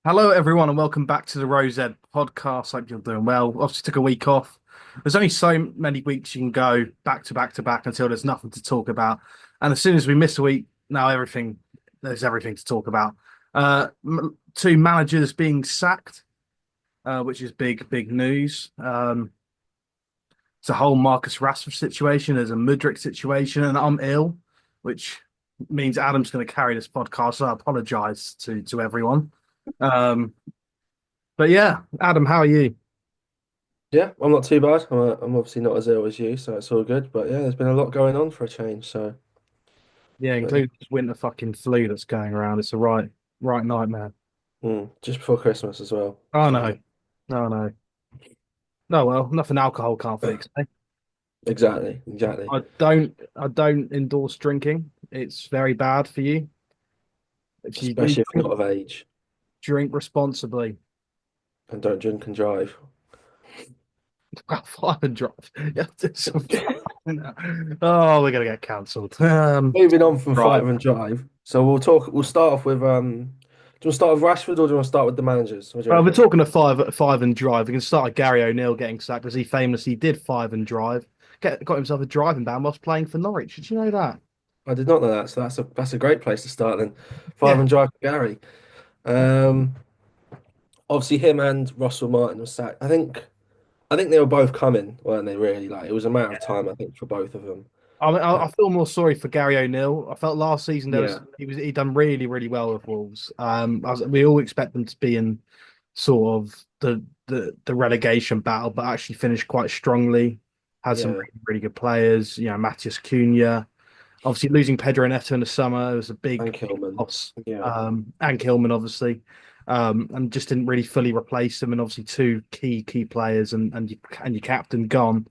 Hello, everyone, and welcome back to the Rose Ed podcast. Hope you're doing well. Obviously, took a week off. There's only so many weeks you can go back to back to back until there's nothing to talk about. And as soon as we miss a week, now there's everything to talk about. Two managers being sacked, which is big news. It's a whole Marcus Rashford situation. There's a Mudryk situation, and I'm ill, which means Adam's going to carry this podcast. So I apologize to everyone. Um, But yeah, Adam, how are you? Yeah, I'm not too bad. I'm obviously not as ill as you, so it's all good. But yeah, there's been a lot going on for a change. Yeah, But yeah, including this winter fucking flu that's going around. It's a right nightmare. just before Christmas as well. Oh So yeah, no, no, no, no. Well, nothing alcohol can't fix. Eh? exactly. I don't endorse drinking. It's very bad for you. If you do Especially if you're drink, not of age drink responsibly. and don't drink and drive. Fire and drive. Yeah, oh, we're gonna get cancelled. Moving on from Right. fighter and drive. So we'll talk. We'll start off with. Do you want to start with Rashford or do you want to start with the managers? What do you We're reckon? talking a five and drive. We can start with Gary O'Neill getting sacked as he famously did five and drive. Got himself a driving ban whilst playing for Norwich. Did you know that? I did not know that, so that's a great place to start then. Five Yeah. and drive for Gary. Um, Obviously him and Russell Martin was sacked. I think they were both coming, weren't they? Really, like it was a matter of time, I think, for both of them. I mean, Uh, I feel more sorry for Gary O'Neill. I felt last season yeah, he'd done really well with Wolves. We all expect them to be in sort of the relegation battle, but actually finished quite strongly. Had some yeah, really good players. You know, Matheus Cunha. Obviously, losing Pedro Neto in the summer was a and big Kilman. loss. Yeah, And Kilman, obviously, and just didn't really fully replace them. And obviously, two key players and your captain gone.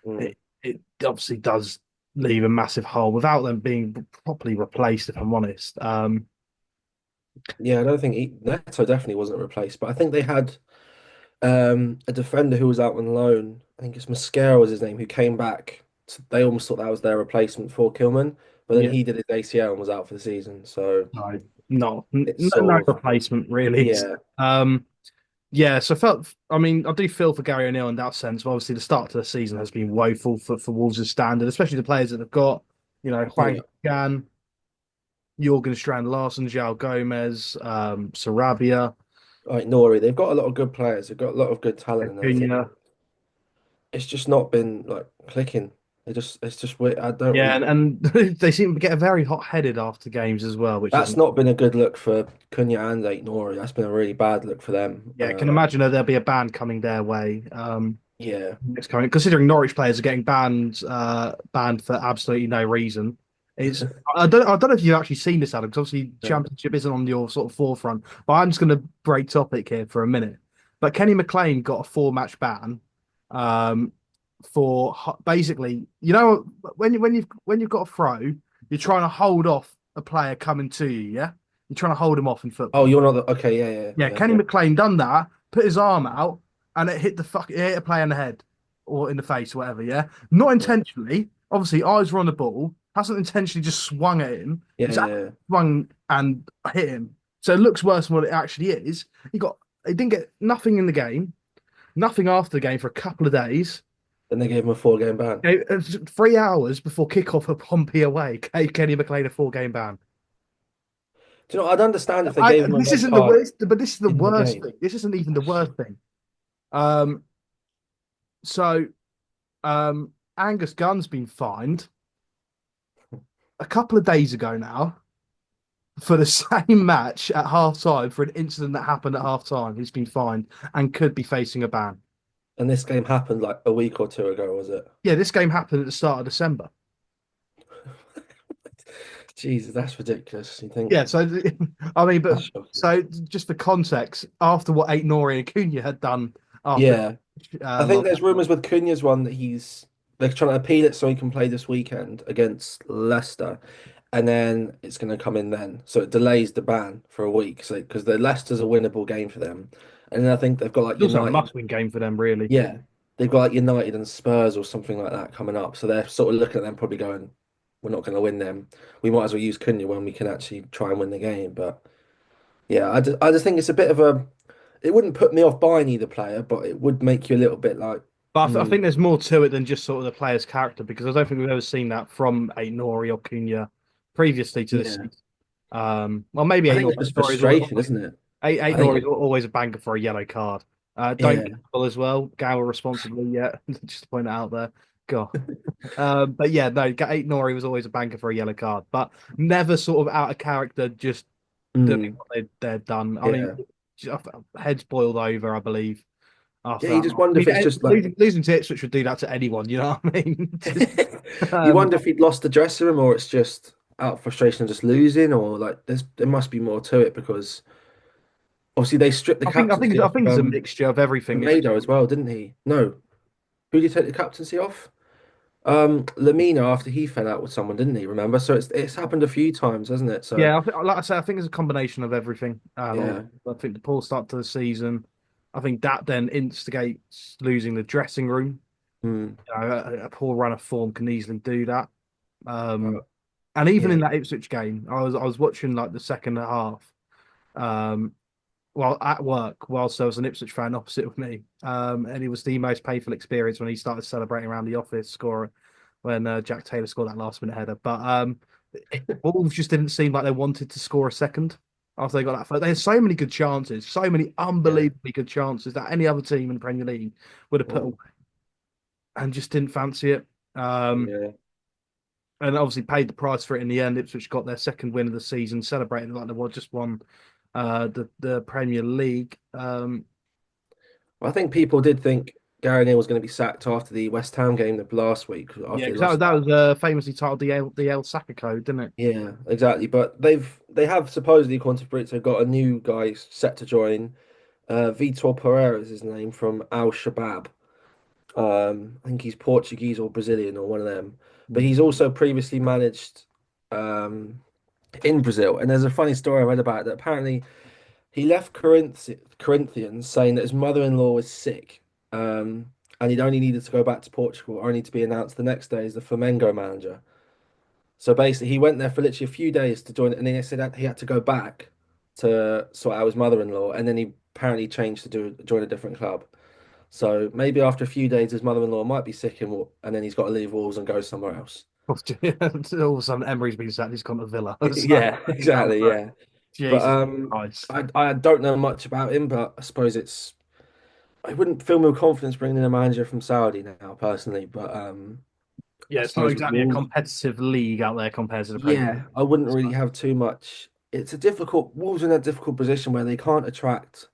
mm. It obviously does leave a massive hole without them being properly replaced. If I'm honest, Yeah. I don't think Neto definitely wasn't replaced, but I think they had a defender who was out on loan. I think it's Mascara was his name, who came back. So they almost thought that was their replacement for Kilman, but then yeah, he did his ACL and was out for the season. So it's no sort of replacement really. yeah, Um, yeah, so I felt. I mean, I do feel for Gary O'Neill in that sense. But obviously, the start to the season has been woeful for Wolves' standard, especially the players that they've got. You know, Huang yeah. Gan, Jorgen Strand Larsen, João Gomez, Sarabia, Like Nori, they've got a lot of good players. They've got a lot of good talent, and I think Cunha. it's just not been like clicking. It's just weird. I don't Yeah, really. and they seem to get very hot-headed after games as well, which That's isn't. not been a good look for Cunha and Eight Nori. That's been a really bad look for them. Yeah, I can imagine that there'll be a ban coming their way. Yeah, Next coming, considering Norwich players are getting banned for absolutely no reason. It's I don't know if you've actually seen this, Adam, because obviously no. Championship isn't on your sort of forefront. But I'm just going to break topic here for a minute. But Kenny McLean got a four-match ban, um, for basically, you know, when you've got a throw, you're trying to hold off a player coming to you. Yeah, you're trying to hold him off in Oh, football. you're not the okay. Yeah, Yeah, yeah, Kenny yeah, McLean done that, put his arm out, and it hit a player in the head or in the face, or whatever. Yeah, not yeah, intentionally. Obviously, eyes were on the ball. Hasn't intentionally just swung at him. yeah, It's yeah, actually yeah. swung and hit him. So it looks worse than what it actually is. He didn't get nothing in the game, nothing after the game for a couple of days. Then they gave him a 4 game ban. 3 hours before kickoff of Pompey away, gave Kenny McLean a four-game ban. Do you know? I'd understand if they gave him a This red isn't the card worst, but this is the in the worst game. thing. This isn't even the worst thing. Um, So Angus Gunn's been fined a couple of days ago now for the same match at half time for an incident that happened at half time. He's been fined and could be facing a ban. And this game happened like a week or two ago, was it? Yeah, this game happened at the start of December. Jesus, that's ridiculous. You think Yeah, so I mean, but that's shocking. so just for context, after what Eight Nori and Cunha had done after Yeah. I think last, there's rumours with Cunha's one that they're trying to appeal it so he can play this weekend against Leicester, and then it's going to come in then, so it delays the ban for a week. So because the Leicester's a winnable game for them, and then I think they've got like it's also a United, must-win game for them, really. yeah, they've got like United and Spurs or something like that coming up. So they're sort of looking at them probably going, we're not going to win them. We might as well use Cunha when we can actually try and win the game, but. Yeah, I just think it's a bit of a. It wouldn't put me off buying either player, but it would make you a little bit like, But I mm, think there's more to it than just sort of the player's character because I don't think we've ever seen that from a Nori or Cunha previously to this yeah. season. Well, maybe I eight think Nori. it's just Nori is always, frustration, isn't it? eight I think Nori is it, always a banker for a yellow card. Don't yeah. gamble as well. Gamble responsibly, yeah. Just to point it out there. God. But yeah, no, eight Nori was always a banker for a yellow card, but never sort of out of character, just doing Mm, what they've done. I mean, yeah. heads boiled over, I believe, Yeah, after you that. just I wonder if mean, it's just like losing to Ipswich would do that to anyone, you know what I mean? Just, you um, wonder if he'd lost the dressing room or it's just out of frustration of just losing or like there must be more to it because obviously they stripped the captaincy I off think it's a mixture of everything. It's Mado as well, didn't he? No. Who did he take the captaincy off? Lamina after he fell out with someone, didn't he? Remember? So it's happened a few times, hasn't it? So yeah, like I say, I think it's a combination of everything. yeah. I think the poor start to the season. I think that then instigates losing the dressing room. Mm. You know, a poor run of form can easily do that. Um, But and even yeah. in that Ipswich game, I was watching like the second half, um, while at work, whilst there was an Ipswich fan opposite of me, and it was the most painful experience when he started celebrating around the office, scoring when Jack Taylor scored that last minute header. But Wolves just didn't seem like they wanted to score a second after they got that first. They had so many good chances, so many Yeah. unbelievably good chances that any other team in the Premier League would have put away Mm. and just didn't fancy it. Um, Yeah. and obviously paid the price for it in the end. Ipswich got their second win of the season, celebrating like they were just won the Premier League. I think people did think Gary Neal was going to be sacked after the West Ham game of last week Yeah, after they because lost that that. was famously titled the El Saka Code, didn't it? Yeah, exactly. But they have supposedly, according to Britto, got a new guy set to join. Vitor Pereira is his name from Al Shabab. I think he's Portuguese or Brazilian or one of them. But Mm. he's also previously managed um, in Brazil. And there's a funny story I read about it, that apparently he left Corinthians saying that his mother-in-law was sick, and he'd only needed to go back to Portugal, only to be announced the next day as the Flamengo manager. So basically, he went there for literally a few days to join it, and then he said that he had to go back to sort out his mother-in-law, and then he apparently changed to join a different club. So maybe after a few days, his mother-in-law might be sick, and then he's got to leave Wolves and go somewhere else. All of a sudden, Emery's been sacked. He's gone to Villa. So, Yeah, exactly. Yeah, but Jesus Christ. I don't know much about him, but I suppose I wouldn't feel more confidence bringing in a manager from Saudi now, personally. But Yeah, I it's not suppose with exactly a Wolves, competitive league out there compared to the Premier yeah, I wouldn't League. really have too much. It's a difficult Wolves are in a difficult position where they can't attract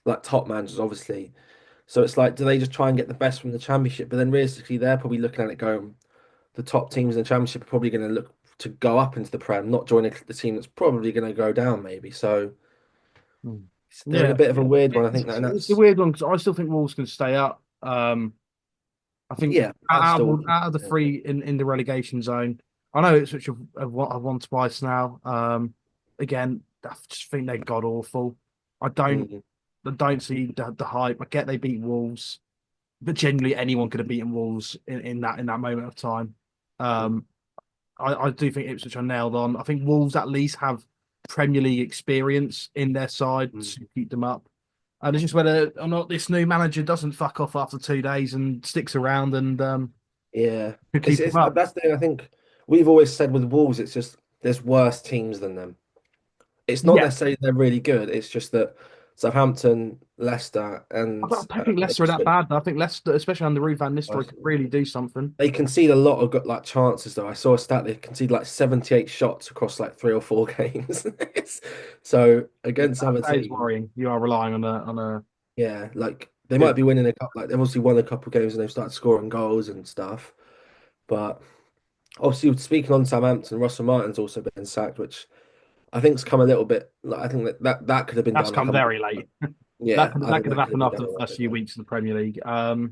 like top managers, obviously. So it's like, do they just try and get the best from the Championship? But then realistically, they're probably looking at it going, the top teams in the Championship are probably going to look to go up into the Prem, not join the team that's probably going to go down, maybe. So Mm. they're in a Yeah, bit of a weird one, I think, and it's a that's weird one because I still think Wolves can stay up. I think yeah, I still out of the yeah. three in the relegation zone, I know it's which I've won twice now. Again, I just think they're god awful. I don't Mm, I don't see the hype. I get they beat Wolves, but genuinely anyone could have beaten Wolves in that moment of time. mm, Um, I do think Ipswich are nailed on. I think Wolves at least have Premier League experience in their side mm. to keep them up. And it's just whether or not this new manager doesn't fuck off after 2 days and sticks around and Yeah, could keep them up. that's the thing. I think we've always said with Wolves, it's just there's worse teams than them. It's not Yeah, necessarily they're really good. It's just that Southampton, Leicester, and I don't think Leicester are that Ipswich. bad. I think Leicester, especially under Ruud van Nistelrooy, could really do something. They concede a lot of like chances though. I saw a stat they concede like 78 shots across like 3 or 4 games. So against other That is teams, worrying. You are relying on a yeah, like they yeah. might be winning a couple. Like they've obviously won a couple of games and they've started scoring goals and stuff. But obviously, speaking on Southampton, Russell Martin's also been sacked, which I think's come a little bit. Like, I think that could have been That's done like come a month. very late. Yeah, I That think could have that could have happened been after done the a while first few ago. weeks of the Premier League.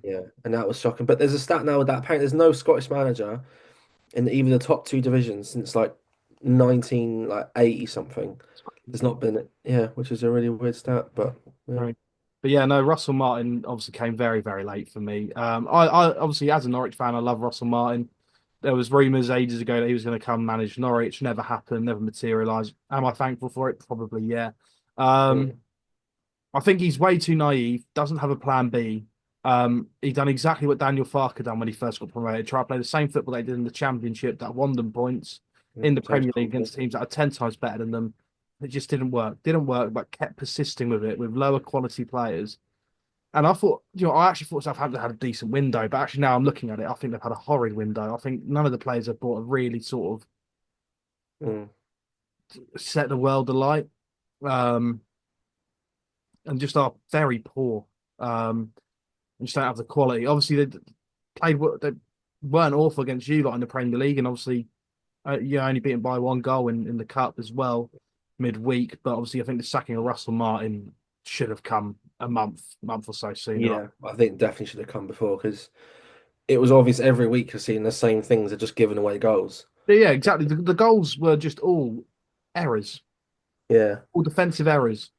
Yeah, and that was shocking. But there's a stat now with that. Apparently, there's no Scottish manager in even the top two divisions since like 19 like 80 something. There's not been yeah, which is a really weird stat, but yeah. Right. But yeah, no, Russell Martin obviously came very, very late for me. I obviously as a Norwich fan, I love Russell Martin. There was rumours ages ago that he was going to come manage Norwich. Never happened. Never materialised. Am I thankful for it? Probably, yeah. Um, Mm. I think he's way too naive. Doesn't have a plan B. He done exactly what Daniel Farke done when he first got promoted. Try to play the same football they did in the Championship that won them points in the Takes Premier League against confidence. teams that are 10 times better than them. It just didn't work. Didn't work, but kept persisting with it with lower quality players. And I thought, I actually thought Southampton had a decent window, but actually now I'm looking at it, I think they've had a horrid window. I think none of the players have brought a really sort Mm. of set the world alight, um, and just are very poor. And just don't have the quality. Obviously, they weren't awful against you lot in the Premier League, and obviously, you're only beaten by one goal in the cup as well midweek. But obviously, I think the sacking of Russell Martin should have come a month or so sooner. Yeah, I think definitely should have come before because it was obvious every week you're seeing the same things. They're just giving away goals. But yeah, exactly. The goals were just all errors, Yeah, all defensive errors.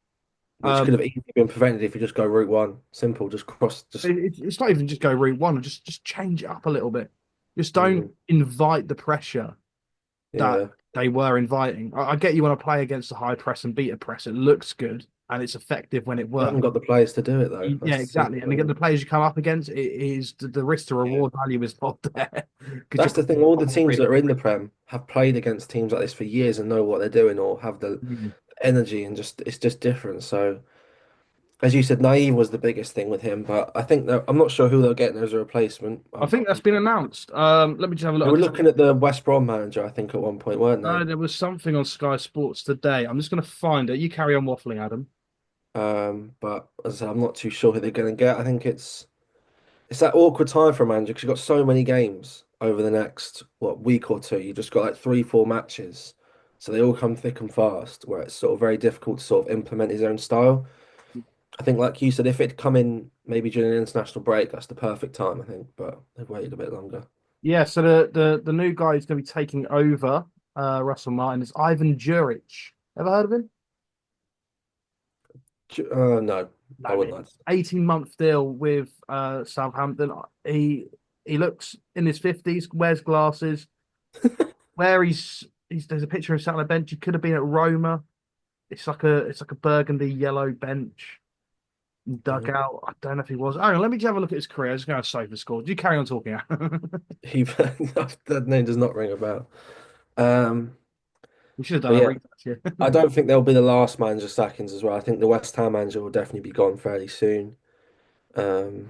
which could Um, have easily been prevented if you just go route one. Simple, just cross, just it's not even just go route one, just change it up a little bit. Just don't mm, invite the pressure that yeah. they were inviting. I get you want to play against a high press and beat a press. It looks good and it's effective when it They haven't works. got the players to do it though. Yeah, That's the exactly. And again, the thing. players you come up against, it is the risk to Yeah. reward value is not there because you're That's the thing. playing All the proper teams risk. that are in the Prem have played against teams like this for years and know what they're doing or have the Mm. energy and just it's just different. So as you said, Naive was the biggest thing with him, but I think that I'm not sure who they're getting as a replacement. I think that's been announced. Let me just have a They look. were looking at the West Brom manager, I think, at one point, weren't they? There was something on Sky Sports today. I'm just going to find it. You carry on waffling, Adam. But as I said, I'm not too sure who they're going to get. I think it's that awkward time for a manager because you've got so many games over the next week or two. You just got like 3, 4 matches, so they all come thick and fast. Where it's sort of very difficult to sort of implement his own style. I think, like you said, if it'd come in maybe during an international break, that's the perfect time. I think, but they've waited a bit longer. Yeah, so the new guy who's going to be taking over Russell Martin is Ivan Juric. Ever heard of him? No, I No, wouldn't mate. like to. 18-month deal with Southampton. He looks in his 50s, wears glasses. Where he's there's a picture of him sat on a bench. He could have been at Roma. It's like a burgundy yellow bench Mm. dugout. I don't know if he was. Hang on, let me just have a look at his career. I was going to say the score. You carry on talking. He that name does not ring a bell. Um, We should have but done a yeah, research here. I don't think they'll be the last manager sackings as well. I think the West Ham manager will definitely be gone fairly soon. Um,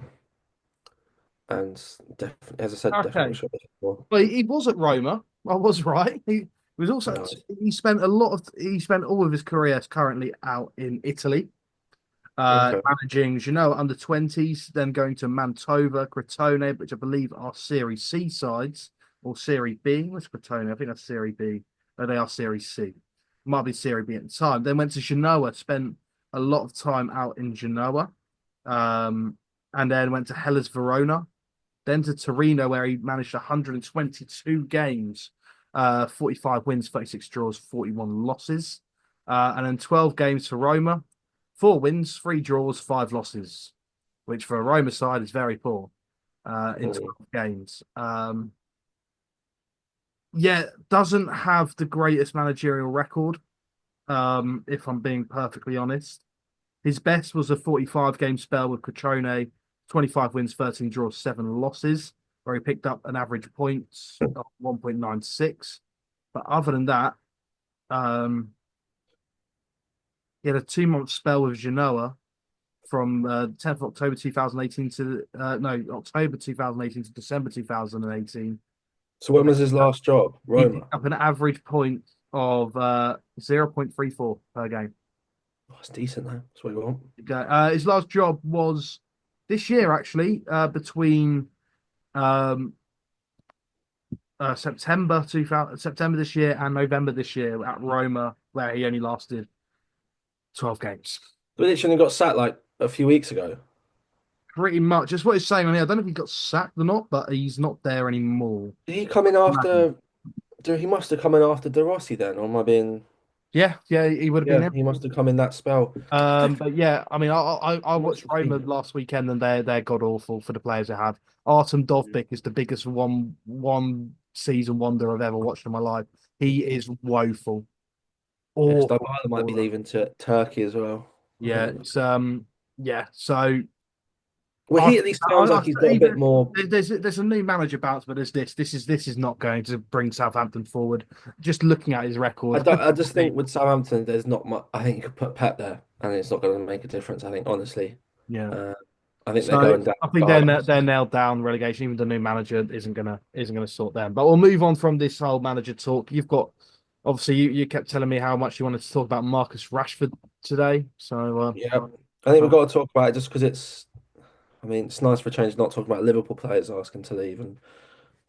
and definitely, as I said, definitely Okay. not sure before. Well, he was at Roma. I was right. He was also No, he spent all of his career currently out in Italy, okay. managing Genoa under 20s, then going to Mantova, Crotone, which I believe are Serie C sides or Serie B. What's Crotone? I think that's Serie B. Oh, they are Serie C. Might be Serie B at the time. Then went to Genoa, spent a lot of time out in Genoa, um, and then went to Hellas Verona, then to Torino, where he managed 122 games, 45 wins, 36 draws, 41 losses. And then 12 games for Roma, 4 wins, 3 draws, 5 losses, which for a Roma side is very poor in Mm. 12 games. Yeah, doesn't have the greatest managerial record, if I'm being perfectly honest. His best was a 45 game spell with Crotone, 25 wins, 13 draws, 7 losses, where he picked up an average points of 1.96. But other than that, um, he had a 2 month spell with Genoa from 10th of October 2018 to no, October 2018 to December 2018. So when was his last job? He Roma. picked up an average point of 0.34 per game. Oh, it's decent though. That's what you want. His last job was this year, actually, between um, September this year and November this year at Roma, where he only lasted 12 games. But literally got sacked like a few weeks ago. Pretty much. That's what he's saying on here. I don't know if he got sacked or not, but he's not there anymore. Did he come in Imagine. after? He must have come in after De Rossi then, or am I being? Yeah, he would have been Yeah, him. he must have come in that spell. But yeah, I mean, I What's watched the Roma team? last weekend, and they're god awful for the players they have. Artem Dovbyk is the biggest one season wonder I've ever watched in my life. He is woeful, Yes, awful Dybala might be footballer. leaving to Turkey as well, I Yeah, think. it's yeah. So Well, I, he at least sounds like he's got a bit even more. there's a new manager bounce, but there's this. This is not going to bring Southampton forward. Just looking at his record, I just think with Southampton, there's not much. I think you could put Pep there, and it's not going to make a difference. I think honestly, yeah. uh, I think they're So going down I think regardless. they're nailed down relegation. Even the new manager isn't gonna sort them. But we'll move on from this whole manager talk. You've got obviously you kept telling me how much you wanted to talk about Marcus Rashford today. So Yeah, I think we've uh, got to talk about it just because it's. I mean, it's nice for a change not talking about Liverpool players asking to leave and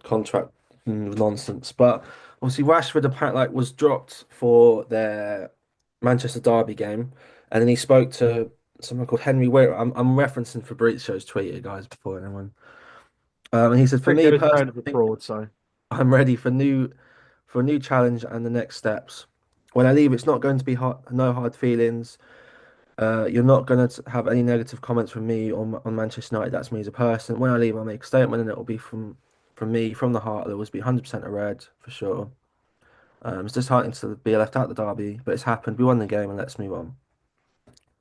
contract nonsense. But obviously, Rashford apparently was dropped for their Manchester Derby game, and then he spoke to someone called Henry Weir. I'm referencing Fabrizio's tweet, here, guys, before anyone. And he said, "For me Fabrizio is personally, known as a I think fraud. So I'm ready for a new challenge and the next steps. When I leave, it's not going to be hard, no hard feelings. You're not going to have any negative comments from me on Manchester United. That's me as a person. When I leave, I'll make a statement, and it will be from me, from the heart. It'll always be 100% a red for sure. It's disheartening to be left out the derby, but it's happened. We won the game, and let's move on.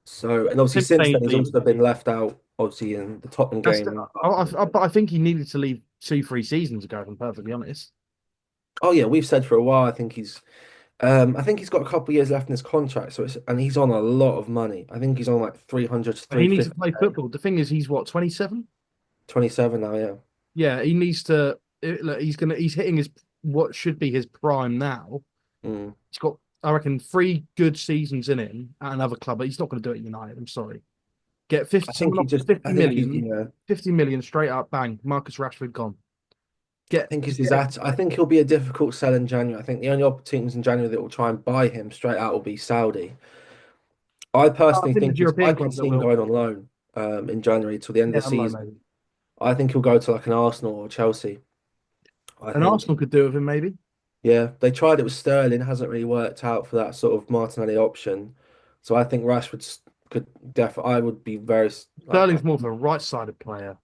So, and obviously him since saying then, he's leave. also been left out, obviously in the Tottenham That's game. but I think he needed to leave 2, 3 seasons ago. If I'm perfectly honest. Oh yeah, we've said for a while. I think he's got a couple of years left in his contract, and he's on a lot of money. I think he's on like 300 to But he needs to 350, play football. The thing is, he's what 27. 27 now. Yeah. Yeah, he needs to. Look, he's hitting his what should be his prime now. Mm. He's got, I reckon, 3 good seasons in him at another club, but he's not going to do it at United. I'm sorry. Get 50 someone off I 50 think he's, million, yeah. 50 million straight up, bang. Marcus Rashford gone. I Get, think it's his get at. I think he'll be a difficult sell in January. I think the only teams in January that will try and buy him straight out will be Saudi. I I personally think think there's European I can clubs that see him will. going on loan in January till the end of Yeah, the I'm low, season. maybe. I think he'll go to like an Arsenal or Chelsea. I And think, Arsenal could do it with him, maybe. yeah, they tried it with Sterling, hasn't really worked out for that sort of Martinelli option. So I think could definitely. I would be very like, Sterling's more of a right-sided player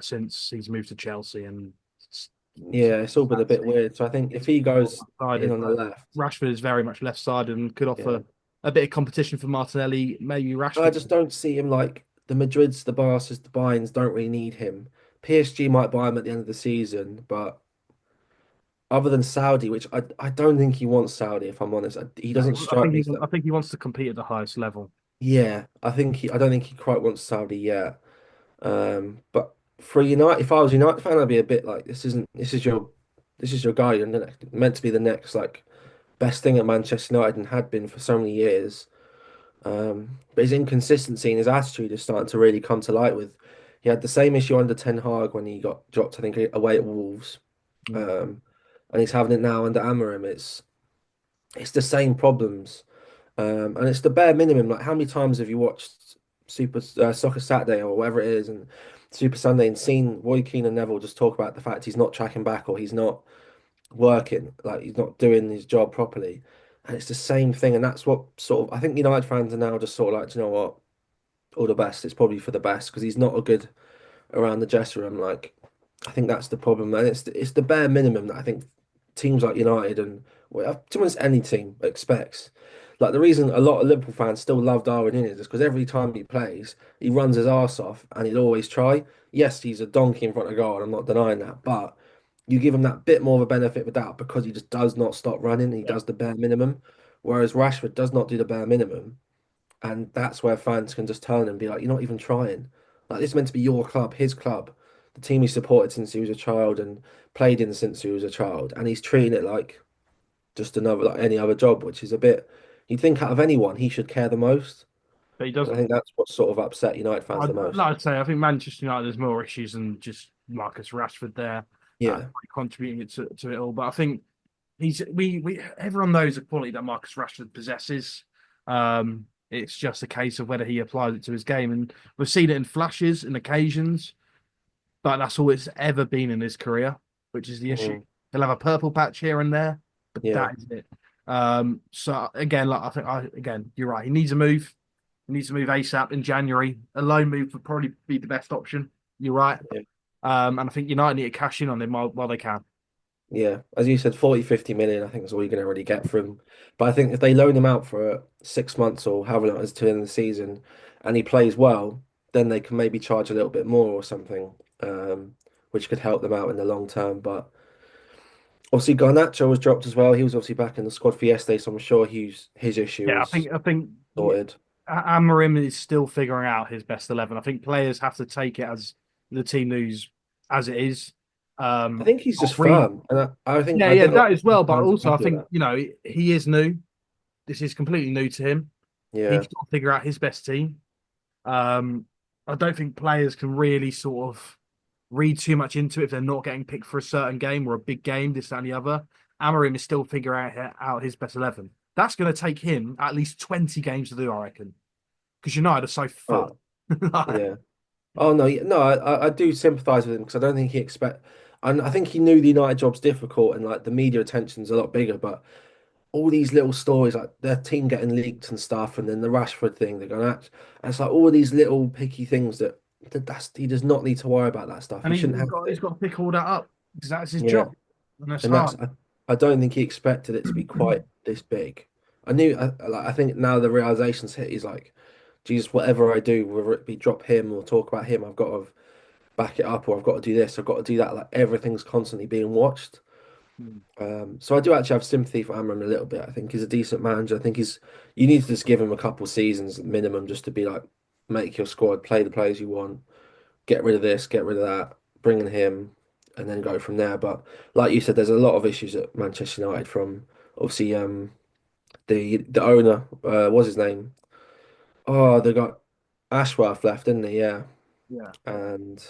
since he's moved to Chelsea, and yeah, it's all been a bit weird. So I think if it's he more goes in left-sided. on the But left, Rashford is very much left-sided and could yeah. offer a bit of competition for Martinelli. Maybe I Rashford. just don't see him like the Madrids, the Barca's, the Bayerns don't really need him. PSG might buy him at the end of the season, but other than Saudi, which I don't think he wants Saudi, if I'm honest. He doesn't No, strike me as I that. think he wants to compete at the highest level. Yeah, I don't think he quite wants Saudi yet. But for United, if I was a United fan, I'd be a bit like, this is your guy. You're meant to be the next like best thing at Manchester United and had been for so many years. But his inconsistency and his attitude is starting to really come to light with. He had the same issue under Ten Hag when he got dropped, I think, away at Wolves. Mm. Um, and he's having it now under Amorim. It's the same problems. And it's the bare minimum. Like, how many times have you watched Super Soccer Saturday or whatever it is, and Super Sunday, and seen Roy Keane and Neville just talk about the fact he's not tracking back or he's not working, like he's not doing his job properly. And it's the same thing. And that's what sort of, I think United fans are now just sort of like, "Do you know what? All the best. It's probably for the best because he's not a good around the dressing room." Like, I think that's the problem. And it's the bare minimum that I think teams like United and, well, to be honest, any team expects. Like, the reason a lot of Liverpool fans still love Darwin Núñez is because every time he plays, he runs his arse off and he'd always try. Yes, he's a donkey in front of goal, and I'm not denying that, but you give him that bit more of a benefit of the doubt because he just does not stop running and he Yeah. does the bare minimum. Whereas Rashford does not do the bare minimum. And that's where fans can just turn and be like, "You're not even trying. Like, this is meant to be your club, his club, the team he supported since he was a child and played in since he was a child. And he's treating it like just another, like any other job, which is a bit, you'd think out of anyone, he should care the most. But he And I doesn't. think that's what sort of upset United fans the Like most. I say, I think Manchester United there's more issues than just Marcus Rashford there, Yeah. contributing to it all. But I think we everyone knows the quality that Marcus Rashford possesses. It's just a case of whether he applies it to his game, and we've seen it in flashes and occasions, but that's all it's ever been in his career, which is the issue. Mm, He'll have a purple patch here and there, but yeah. that is it. So again, like again, you're right. He needs a move. He needs to move ASAP in January. A loan move would probably be the best option. You're right. Yeah. And I think United need to cash in on him while they can. Yeah, as you said, 40, 50 million, I think is all you're going to really get from him. But I think if they loan him out for 6 months or however long it is to the end of the season and he plays well, then they can maybe charge a little bit more or something, which could help them out in the long term. But obviously, Garnacho was dropped as well. He was obviously back in the squad for yesterday, so I'm sure his issue Yeah, I is think I think yeah, sorted. Amorim is still figuring out his best 11. I think players have to take it as the team news as it is. I Um, think he's not just read. firm, and I think Yeah, I yeah, think a lot that as of well. But fans are also, I happy with think that. he is new. This is completely new to him. He's Yeah, got to figure out his best team. Um, I don't think players can really sort of read too much into it if they're not getting picked for a certain game or a big game, this, that, and the other. Amorim is still figuring out his best 11. That's going to take him at least 20 games to do, I reckon, because United are so fucked. oh Like, yeah. Oh no, no, I do sympathise with him because I don't think he expect. And I think he knew the United job's difficult and like the media attention's a lot bigger. But all these little stories, like their team getting leaked and stuff, and then the Rashford thing, they're going at, and it's like all these little picky things that's he does not need to worry about that stuff. and He shouldn't have he's to. got to pick all that up because that's his Yeah, job, and that's and hard. I don't think he expected it to be quite this big. I knew I think now the realization's hit. He's like, Jesus, whatever I do, whether it be drop him or talk about him, I've got to back it up, or I've got to do this, I've got to do that. Like everything's constantly being watched. So I do actually have sympathy for Amram a little bit. I think he's a decent manager. I think you need to just give him a couple seasons minimum just to be like make your squad, play the players you want, get rid of this, get rid of that, bring in him, and then go from there. But like you said, there's a lot of issues at Manchester United from obviously the owner, what's his name? Oh, they got Ashworth left, didn't he? Yeah, Yeah, and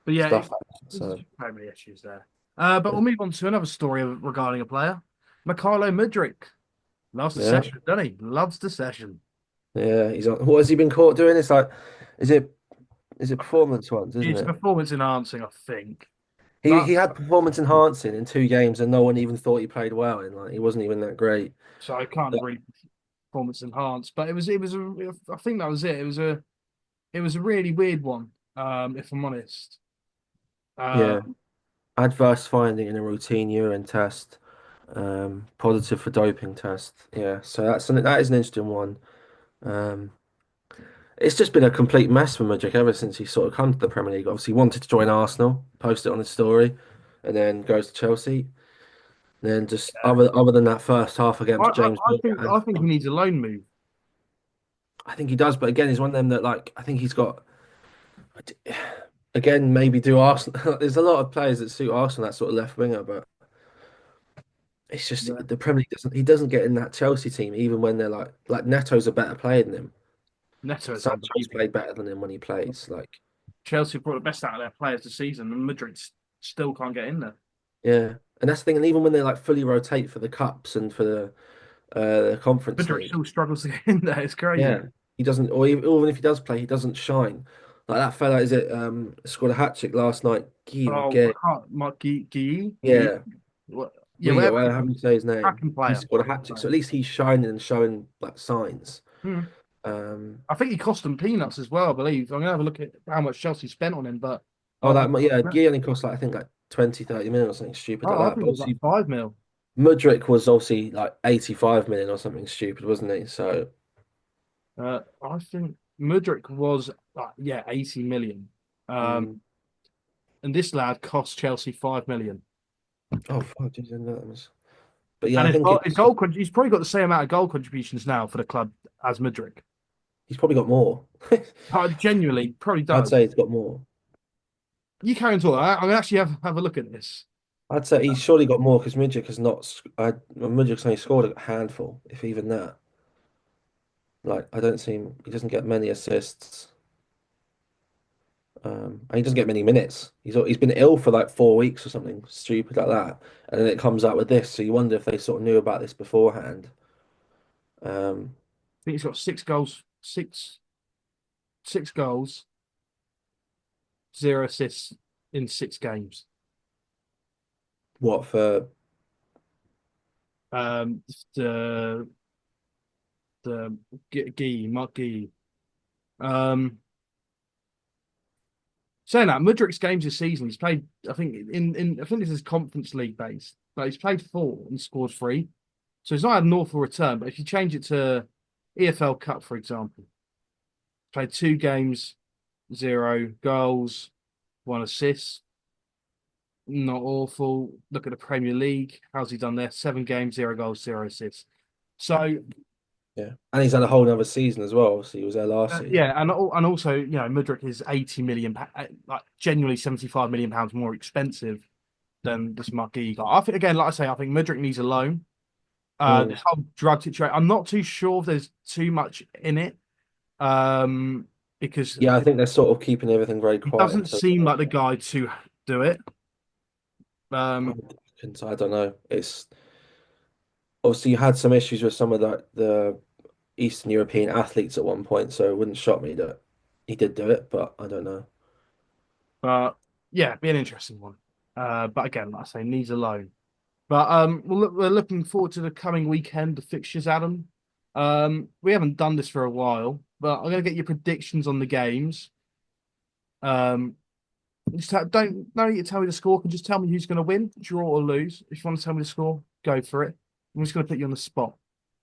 but yeah, stuff like that. there's So so many issues there. But we'll move on to another story regarding a player, Mikhailo Mudryk. Loves the yeah. session, doesn't he? Loves the session. Yeah, he's on. What has he been caught doing? It's like, is it is it performance ones, isn't It's it? performance enhancing, I think. He But had performance enhancing in 2 games, and no one even thought he played well. And like, he wasn't even that great. so I can't But, agree performance enhanced. But I think that was it. It was a really weird one. If I'm honest. yeah, Um, adverse finding in a routine urine test, positive for doping test. Yeah, so that is an interesting one. Um, it's just been a complete mess for Mudryk ever since he sort of come to the Premier League. Obviously, he wanted to join Arsenal, posted it on his story, and then goes to Chelsea. Then just other than that first half against James Milner, I think he needs a loan move. I think he does, but again, he's one of them that like I think he's got again maybe do Arsenal. There's a lot of players that suit Arsenal that sort of left winger, but it's just Yeah. the Premier League doesn't get in that Chelsea team even when they're like Neto's a better player than him. Neto is Sancho's unbelievable. played better than him when he plays. Like Chelsea brought the best out of their players this season, and Madrid still can't get in there. yeah, and that's the thing. And even when they like fully rotate for the cups and for the Conference Madrid League, still struggles to get in there. It's crazy. yeah, he doesn't. Or even if he does play, he doesn't shine. Like that fella, is it? Scored a hat trick last night. Guy or Oh, Gay? I can't. Mark Guy. Yeah. What? Yeah, Guy, whatever. how do you say his name? Cracking He player. scored a Cracking hat trick, so player. at least he's shining and showing like signs. Hmm. Um, I think he cost them peanuts as well, I believe. I'm gonna have a look at how much Chelsea spent on him, but oh, I, yeah, Guy only cost like I think like 20, 30 million or something stupid like I that. think But it was like obviously 5 mil. Mudryk was obviously like 85 million or something stupid, wasn't he? So I think Mudryk was yeah 80 million. Um, mm, and this lad cost Chelsea 5 million. oh fuck, geez, I know that was. But yeah, And I think his it's he's probably got the same amount of goal contributions now for the club as Mudryk. he's probably got more. Genuinely, probably I'd does. say he's got more. You carry on talking. I'm gonna actually have a look at this. I'd say he's surely got more because Mudryk has not. Mudryk's only scored a handful, if even that. Like I don't see him. He doesn't get many assists. And he doesn't get many minutes. He's been ill for like 4 weeks or something stupid like that, and then it comes out with this. So you wonder if they sort of knew about this beforehand. Um, I think he's got 6 goals, six goals, 0 assists in 6 games. what for? Um, the Mark Gee. Um, Saying that, Mudryk's games this season, he's played, I think, I think this is Conference League based, but he's played four and scored three. So he's not had an awful return, but if you change it to EFL Cup, for example, played two games, zero goals, one assist. Not awful. Look at the Premier League. How's he done there? Seven games, zero goals, zero assists. So Yeah, and he's had a whole other season as well. Obviously, he was there last season. yeah, and also Mudryk is 80 million, like genuinely 75 million pounds more expensive than this Marquis guy. I think again, like I say, I think Mudryk needs a loan. Mm. This whole drug situation, I'm not too sure if there's too much in it. Because Yeah, I think they're sort of keeping everything very he quiet doesn't until. seem like the guy to do it. I Um, I don't know. It's obviously you had some issues with some of the Eastern European athletes at one point, so it wouldn't shock me that he did do it, but I don't know. but yeah, be an interesting one. But again, like I say, needs a loan. But we're looking forward to the coming weekend, the fixtures, Adam. We haven't done this for a while, but I'm gonna get your predictions on the games. Um, don't need to tell me the score. Can just tell me who's going to win, draw or lose. If you want to tell me the score, go for it. I'm just going to put you on the spot.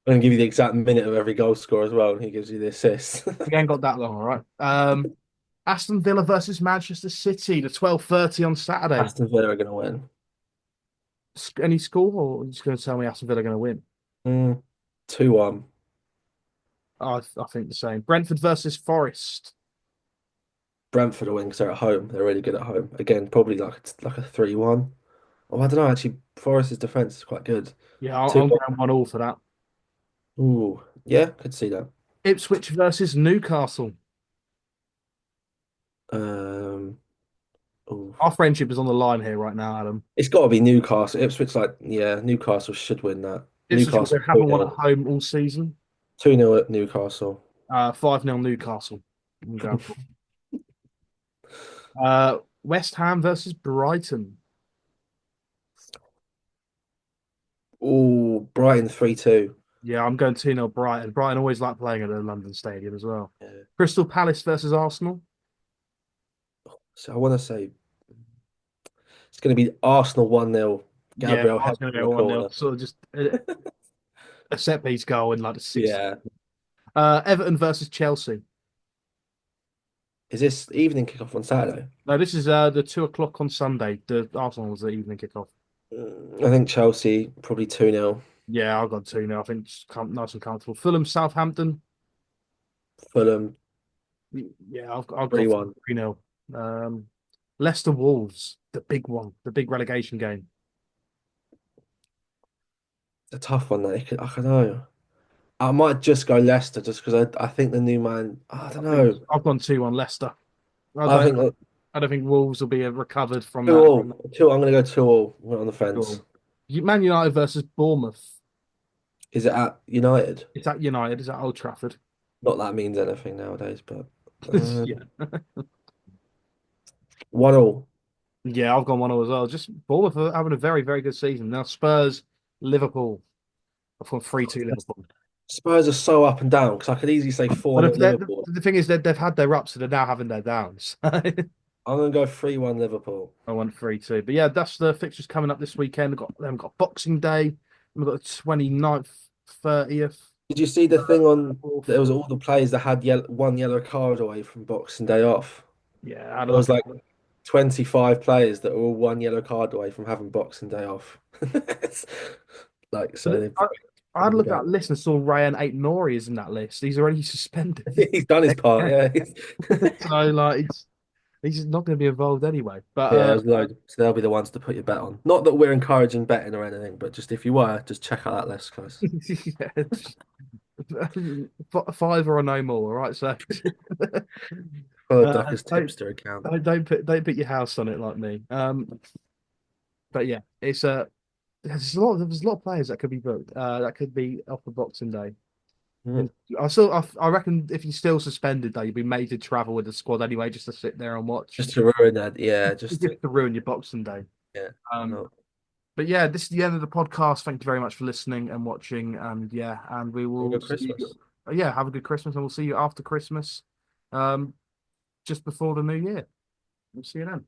I'm gonna give you the exact minute of every goal score as well, and he gives you the assist. We ain't got that long, all right. Aston Villa versus Manchester City, the 12:30 on Saturday. Aston Villa are gonna win. Any score, or are you just going to tell me Aston Villa are going to win? 2-1. I think the same. Brentford versus Forest. Brentford will win because they're at home. They're really good at home. Again, probably like a 3-1. Oh, I don't know. Actually, Forest's defense is quite good. Yeah, Two. I'm going 1-1 for that. Ooh, yeah, could see that. Ipswich versus Newcastle. Um, ooh. Our friendship is on the line here right now, Adam. It's got to be Newcastle. Ipswich, yeah, Newcastle should win that. Ipswich Newcastle also haven't won at 2-0. home all season. 2-0 at Newcastle. 5-0 Newcastle. I'm going for. West Ham versus Brighton. Ooh, Brighton 3-2. Yeah, I'm going 2-0 Brighton. Brighton always like playing at the London Stadium as well. Yeah. Crystal Palace versus Arsenal. So I want to say it's going to be Arsenal 1-0. Yeah, Gabriel I was head going to from the go 1-0. corner. Sort of just a set piece goal in like the 60th. Yeah. Everton versus Chelsea. Is this evening kickoff on Saturday? No, this is the 2 o'clock on Sunday. The Arsenal was the evening kickoff. I think Chelsea probably 2-0. Yeah, I've got 2 now. I think it's nice and comfortable. Fulham, Southampton. Fulham Yeah, I've got 3-1. 3-0. Leicester Wolves, the big one, the big relegation game. A tough one that I don't know. I might just go Leicester just because I think the new man. I don't I think know. I've gone 2-1 Leicester. I I don't think that I don't think Wolves will be recovered from two that. all. Two. I'm going to go 2-all. We're on the fence. Goal. Man United versus Bournemouth. Is it at United? Is that United? Is that Old Trafford? Not that means anything nowadays, but Yeah. 1-all. Yeah, I've gone 1-0 as well. Just Bournemouth are having a very, very good season. Now Spurs, Liverpool. I've gone 3-2 Liverpool. Spurs are so up and down because I could easily say But 4-0 Liverpool. the thing is that they've had their ups and they're now having their downs. I'm going to go 3-1 Liverpool. I went 3-2. But yeah, that's the fixtures coming up this weekend. We've got Boxing Day. We've got the 29th, 30th. Did you see the thing on? There was 4th. all the players that had one yellow card away from Boxing Day off. Yeah, I had a There was look at like 25 players that were all one yellow card away from having Boxing Day off. Like, so they've I had a probably look at back. that list and saw Ryan Eight Nori is in that list. He's already suspended. He's done his part, yeah. So like he's not going to be involved anyway. But Yeah, there's loads. So they'll be the ones to put your bet on. Not that we're encouraging betting or anything, but just if you were, just check out that list, guys. yeah, five or no more. All right, so Follow uh, Ducker's don't tipster account. don't put your house on it like me. But yeah, it's there's a lot of players that could be booked. That could be off the Boxing Day. Mm. And I reckon if you're still suspended though, you'd be made to travel with the squad anyway, just to sit there and watch, Just to ruin that, yeah, just to, just to ruin your Boxing Day. yeah, I Um, know. but yeah, this is the end of the podcast. Thank you very much for listening and watching. And yeah, and we Have a will good see you. Christmas. Yeah, have a good Christmas, and we'll see you after Christmas, um, just before the new year. We'll see you then.